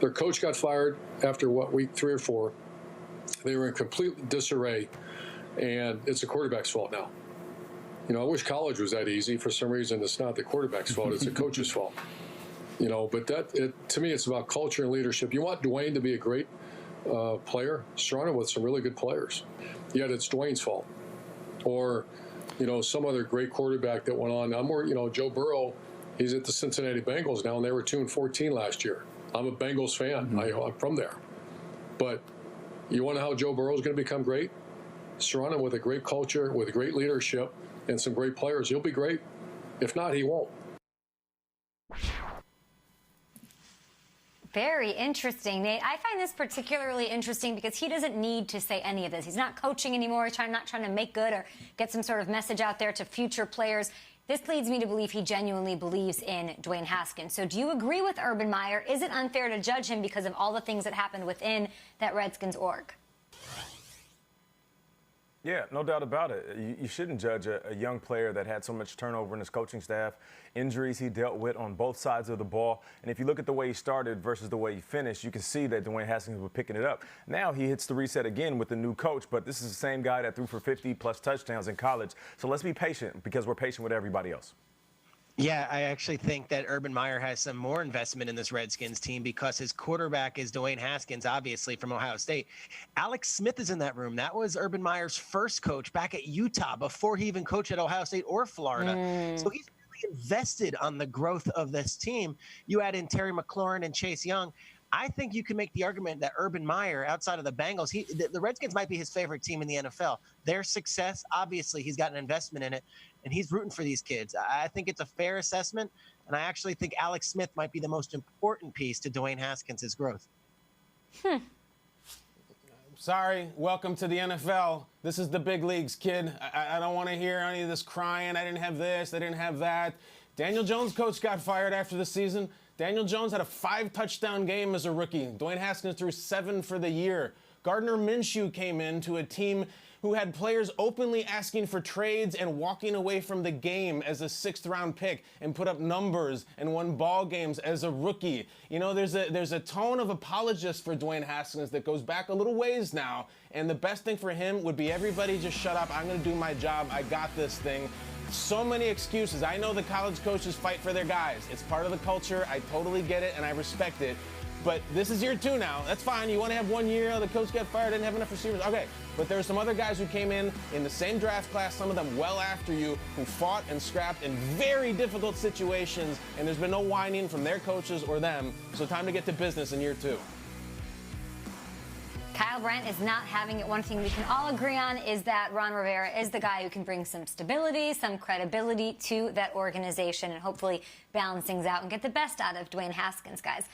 Their coach got fired after, week 3 or 4. They were in complete disarray, and it's the quarterback's fault now. I wish college was that easy. For some reason, it's not the quarterback's fault. It's the coach's fault. But to me, it's about culture and leadership. You want Dwayne to be a great player, surrounded with some really good players. Yet it's Dwayne's fault. Or, some other great quarterback that went on. I'm more, Joe Burrow, he's at the Cincinnati Bengals now, and they were 2-14 last year. I'm a Bengals fan. Mm-hmm. I'm from there. But you want to know how Joe Burrow is going to become great? Surrounded with a great culture, with great leadership, and some great players. He'll be great. If not, he won't. Very interesting, Nate. I find this particularly interesting because he doesn't need to say any of this. He's not coaching anymore. He's not trying to make good or get some sort of message out there to future players. This leads me to believe he genuinely believes in Dwayne Haskins. So do you agree with Urban Meyer? Is it unfair to judge him because of all the things that happened within that Redskins org? Yeah, no doubt about it. You shouldn't judge a young player that had so much turnover in his coaching staff, injuries he dealt with on both sides of the ball. And if you look at the way he started versus the way he finished, you can see that Dwayne Haskins was picking it up. Now he hits the reset again with the new coach, but this is the same guy that threw for 50-plus touchdowns in college. So let's be patient because we're patient with everybody else. Yeah, I actually think that Urban Meyer has some more investment in this Redskins team because his quarterback is Dwayne Haskins, obviously, from Ohio State. Alex Smith is in that room. That was Urban Meyer's first coach back at Utah before he even coached at Ohio State or Florida. So he's really invested on the growth of this team. You add in Terry McLaurin and Chase Young. I think you can make the argument that Urban Meyer, outside of the Bengals, the Redskins might be his favorite team in the NFL. Their success, obviously, he's got an investment in it, and he's rooting for these kids. I think it's a fair assessment, and I actually think Alex Smith might be the most important piece to Dwayne Haskins' growth. Sorry, welcome to the NFL. This is the big leagues, kid. I don't want to hear any of this crying. I didn't have this, I didn't have that. Daniel Jones' coach got fired after the season. Daniel Jones had a 5-touchdown game as a rookie. Dwayne Haskins threw 7 for the year. Gardner Minshew came into a team who had players openly asking for trades and walking away from the game as a 6th-round pick and put up numbers and won ball games as a rookie. There's a tone of apologist for Dwayne Haskins that goes back a little ways now, and the best thing for him would be everybody just shut up. I'm going to do my job. I got this thing. So many excuses. I know the college coaches fight for their guys. It's part of the culture. I totally get it, and I respect it. But this is year 2 now. That's fine. You want to have 1 year, the coach got fired, didn't have enough receivers. Okay, but there are some other guys who came in the same draft class, some of them well after you, who fought and scrapped in very difficult situations, and there's been no whining from their coaches or them. So time to get to business in year 2. Kyle Brandt is not having it. One thing we can all agree on is that Ron Rivera is the guy who can bring some stability, some credibility to that organization and hopefully balance things out and get the best out of Dwayne Haskins, guys.